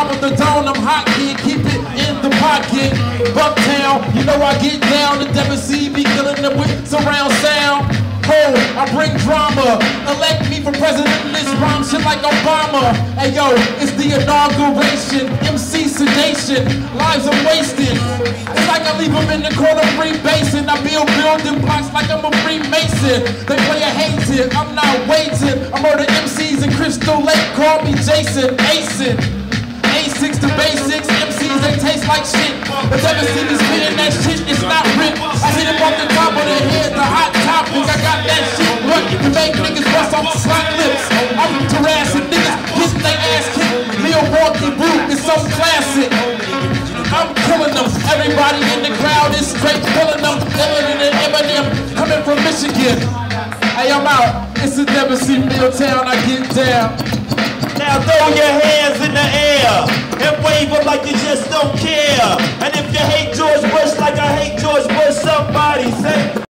top of the dome, I'm hot kid, keep it in the pocket. Bucktown, you know I get down. The WC be killing them with surround sound. Oh, I bring drama. Elect me for president, this rhyme shit like Obama. Hey yo, it's the inauguration. MC sedation, lives are wasted. It's like I leave them in the corner free-basing. I build building blocks like I'm a Freemason. They play a hated, I'm not waiting. I murder MCs in Crystal Lake, call me Jason Asin. A6 to basics, MCs they taste like shit. But never see me spitting that shit, it's not rip. I hit him off the top of the head, the hot topics. I got that shit what to make niggas bust off the slot lips. I'm harassing niggas, getting their ass kicked. Milwaukee Brew is so classic. I'm killing them, everybody in the crowd is straight killing them. Killing than Eminem, coming from Michigan. Hey, I'm out, it's a WC Milltown, I get down. Now throw your hands in the air and wave them like you just don't care.